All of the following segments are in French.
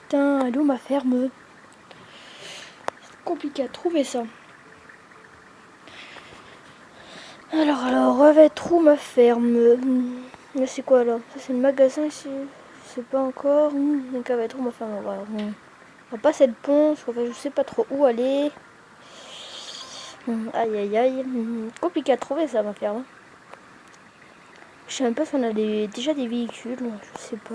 Putain, elle est où ma ferme? C'est compliqué à trouver ça. Alors, va être où ma ferme? Mais c'est quoi là? Ça c'est le magasin ici. Je sais pas encore. Donc elle va être où ma ferme? On va pas cette ponce. Enfin, je sais pas trop où aller. Aïe aïe aïe. Compliqué à trouver ça ma ferme. Je sais même pas si on a déjà des véhicules. Je sais pas.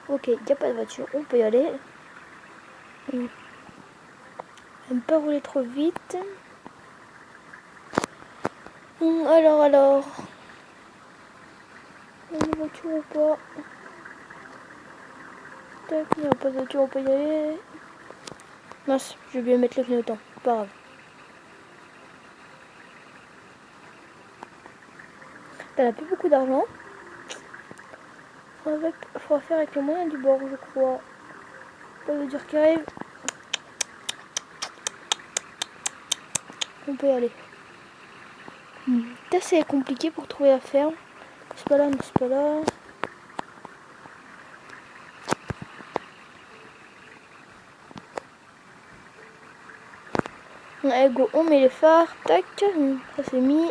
Ok, il n'y a pas de voiture. On peut y aller. J'aime pas rouler trop vite. Alors. Il y a une voiture ou pas? Tac, il n'y a pas de voiture, on peut y aller. Mince, je vais bien mettre le clignotant. Pas grave. T'as plus beaucoup d'argent. Faudra faire avec les moyens du bord, je crois. Pas de dire qui arrive. On peut y aller. C'est assez compliqué pour trouver la ferme. C'est pas là, non, c'est pas là. Allez, go, on met les phares. Tac, ça c'est mis.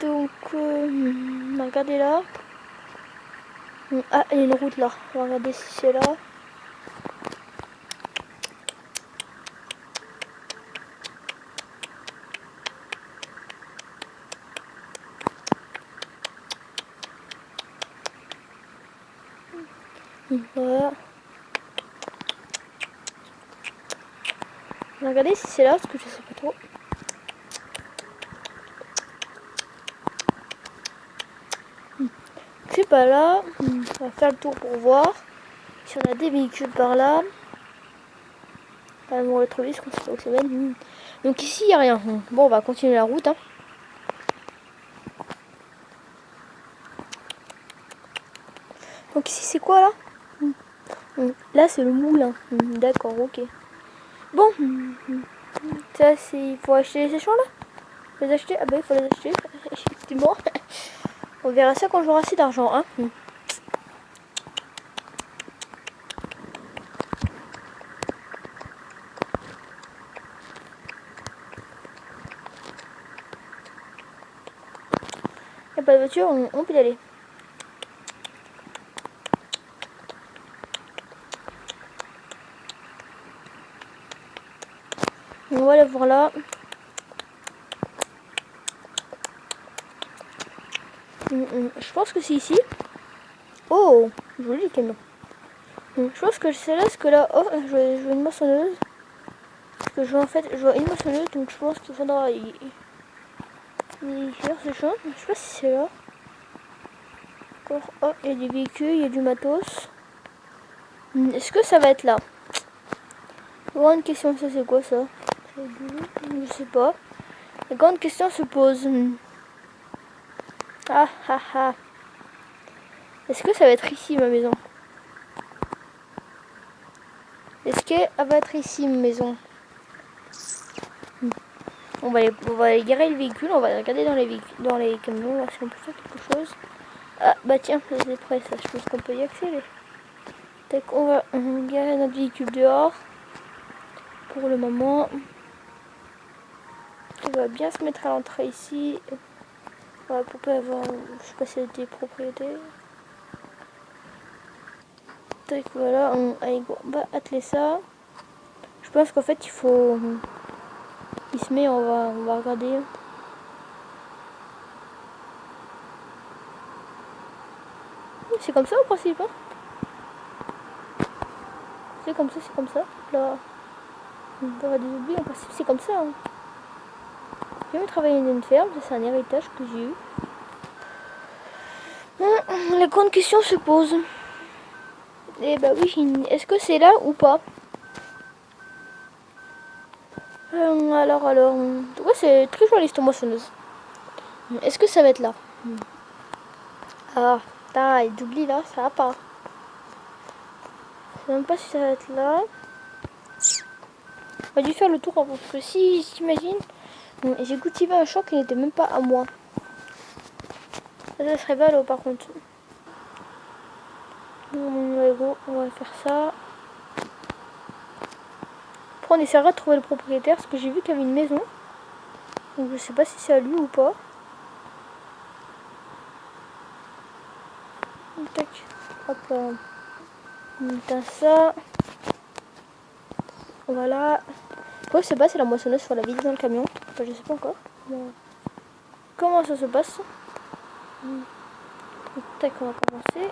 Donc, on va regarder là. Ah, il y a une route là. On va regarder si c'est là. Voilà. On va regarder si c'est là, parce que je sais pas trop. C'est pas là. On va faire le tour pour voir si on a des véhicules par là. On va le trouver, parce qu'on sait pas où ça mène. Donc ici, il n'y a rien. Bon, on va continuer la route. Donc ici, c'est quoi là? Là, c'est le moulin. D'accord, ok. Bon. Ça, c'est... Il faut acheter ces champs là? Les acheter? Ah bah, il faut les acheter. Effectivement. On verra ça quand j'aurai assez d'argent. Il n'y a pas de voiture, on peut y aller. On va aller voir là. Je pense que c'est ici. Oh, joli camion. Je pense que c'est là, parce que là, oh, je vois une moissonneuse. Parce que je vois une moissonneuse, donc je pense qu'il faudra y faire ce champ. Je sais pas si c'est là. Encore, oh, il y a des véhicules, il y a du matos. Est-ce que ça va être là? Grande question, ça c'est quoi ça? Je sais pas. La grande question se pose. Ah. Est-ce que ça va être ici ma maison? Est-ce qu'elle va être ici ma maison? On va aller garer le véhicule, on va regarder dans les camions, voir si on peut faire quelque chose. Ah bah tiens, c'est prêt ça, je pense qu'on peut y accéder. Tac, on va garer notre véhicule dehors. Pour le moment. On va bien se mettre à l'entrée ici. Voilà, pour pas avoir, je sais pas si c'était propriété. Tac, voilà, allez, on va atteler ça. Je pense qu'en fait il faut... Il se met, on va regarder. C'est comme ça au principe, hein? C'est comme ça. Là, on peut avoir des oublis, en principe c'est comme ça. Hein. J'ai jamais travaillé dans une ferme, c'est un héritage que j'ai eu. La grande question se pose. Eh bah oui, est-ce que c'est là ou pas? Alors, ouais, c'est très joli cette moissonneuse. Est-ce que ça va être là? Ah, taille d'oubli là, ça va pas. Je sais même pas si ça va être là. On va dû faire le tour parce que si j'imagine, j'ai cultivé un champ qui n'était même pas à moi. Ça serait ballot par contre. Bon, on va faire ça. Après on essaiera de trouver le propriétaire parce que j'ai vu qu'il y avait une maison. Donc je sais pas si c'est à lui ou pas. Tac. Hop là. On éteint ça. Voilà. Après je sais pas si la moissonneuse faut la vider dans le camion. Enfin, je sais pas encore. Comment ça se passe? Tac, on va commencer.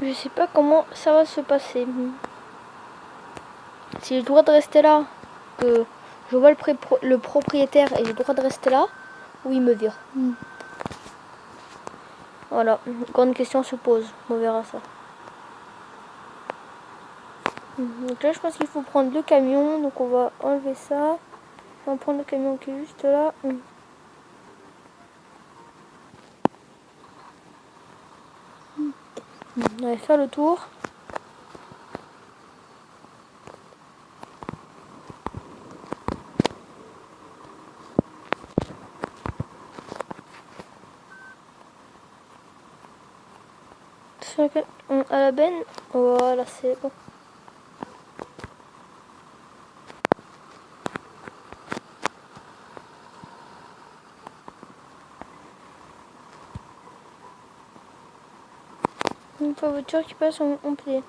Je sais pas comment ça va se passer. Si j'ai le droit de rester là, que je vois le propriétaire et j'ai le droit de rester là, ou il me vire. Voilà, une grande question se pose. On verra ça. Donc là, je pense qu'il faut prendre le camion. Donc on va enlever ça. On va prendre le camion qui est juste là. On va faire le tour. À la benne. Voilà, c'est bon. Une fois voiture qui passe, on plie.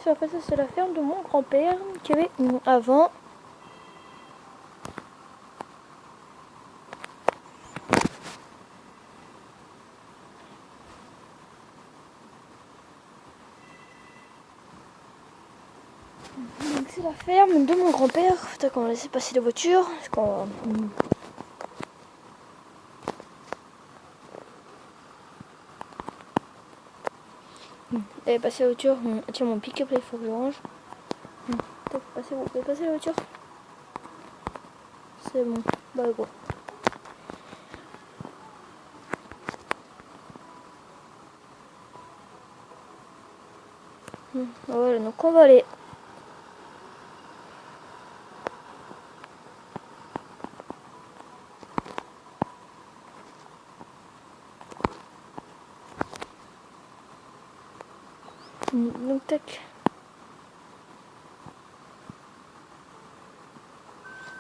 Après ça, c'est la ferme de mon grand-père qui avait avant. Donc c'est la ferme de mon grand-père. Peut-être qu'on va laisser passer les voitures. Parce qu'on... Et passer la voiture. Tiens, mon pick-up là, il faut que je range. Passez la voiture. C'est bon. Bah gros. Voilà, donc on va aller. Donc tac.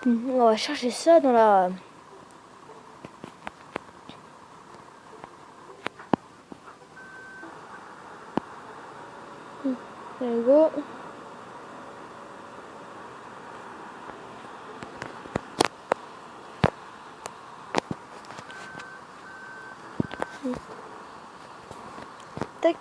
On va chercher ça dans la... There we go. Tac.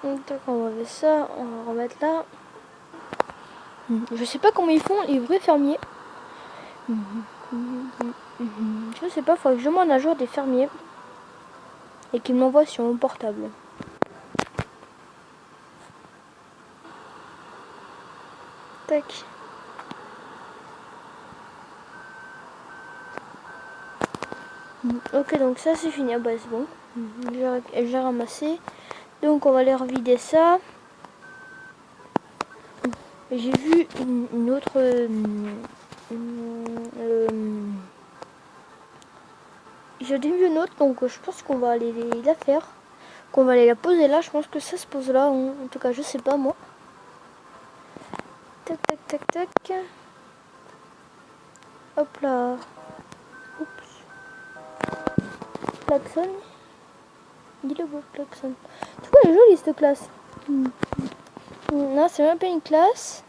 Donc on va mettre ça, on va remettre là. Je sais pas comment ils font les vrais fermiers. Je sais pas, faut que je demande un jour des fermiers et qu'ils m'envoient sur mon portable. Tac. Ok, donc ça c'est fini. Ah bah c'est bon. J'ai ramassé. Donc on va aller revider ça. J'ai vu une autre... j'ai vu une autre, donc je pense qu'on va aller la faire. Qu'on va aller la poser là. Je pense que ça se pose là. En tout cas, je sais pas moi. Tac, tac, tac, tac. Hop là. Oups. Klaxon. Dis-le beau klaxon. Tu vois, elle est jolie cette classe. Non, c'est même pas une classe.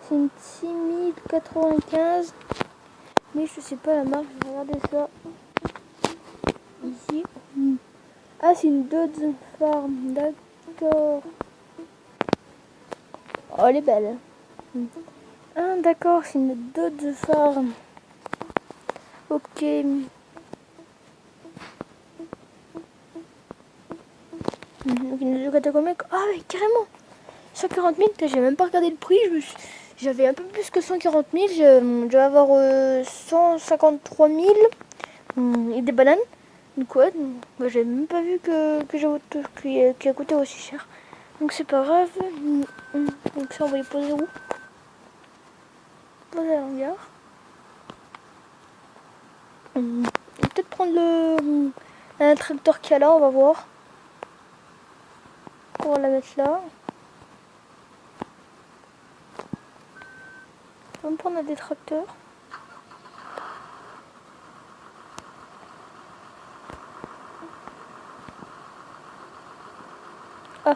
C'est une 6095. Mais je sais pas la marque, je vais regarder ça. Ici. Ah, c'est une Dodge Farm, d'accord. Oh, elle est belle. Ah, d'accord, c'est une Dodge Farm. Ok. Donc, une Dodge combien? Ah, oui, carrément. 140 000, j'ai même pas regardé le prix. J'avais un peu plus que 140 000. Je vais avoir 153 000 et des bananes. Donc, ouais, bah, j'avais même pas vu qu'il a coûté aussi cher. Donc, c'est pas grave. Donc, ça, on va les poser où? Poser à l'hangar. Peut-être prendre un tracteur qu'il y a là, on va voir. On va la mettre là. On va me prendre un détracteur. Ah.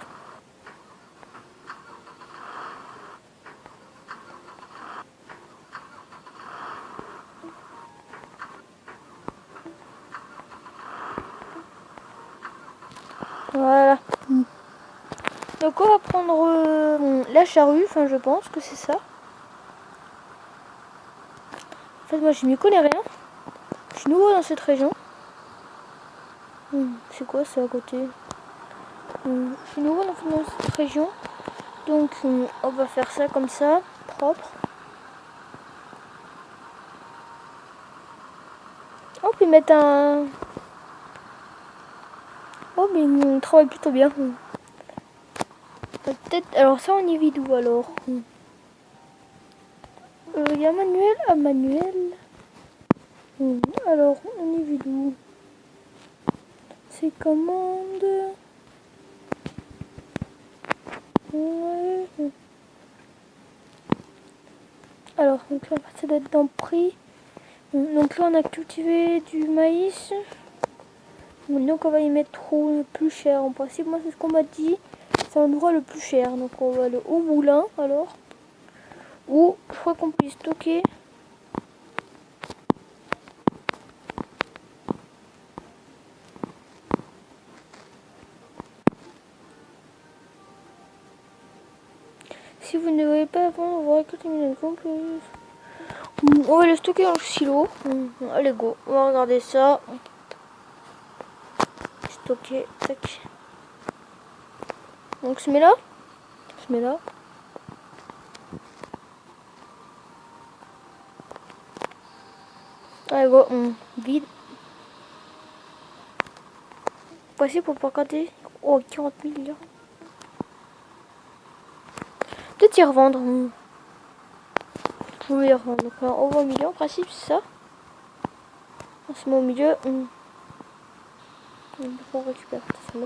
Voilà. Donc on va prendre la charrue, enfin je pense que c'est ça. En fait moi je m'y connais rien. Je suis nouveau dans cette région. C'est quoi ça à côté? Je suis nouveau dans cette région. Donc on va faire ça comme ça, propre. On peut mettre un... Oh mais on travaille plutôt bien. Peut-être... Alors ça on y vide où alors? Il y a manuel à manuel. Alors on y vide où? C'est commande. Ouais. Alors donc là ça doit être dans prix. Donc là on a cultivé du maïs. Donc on va y mettre le plus cher en principe. Moi c'est ce qu'on m'a dit. C'est l'endroit le plus cher. Donc on va aller au moulin alors. Ou je crois qu'on puisse stocker. Si vous ne voyez pas avant, on va récolter une compte. On va le stocker dans le silo. Allez go, on va regarder ça. Stocker, tac. Donc je mets là. Je mets là. Allez go, on vide. Voici pour pas regarder. Oh, 40 000 là. Peut-être y revendre. Vous pouvez y revendre. Donc là, on va au milieu en principe, c'est ça. On se met au milieu. On récupère. Ça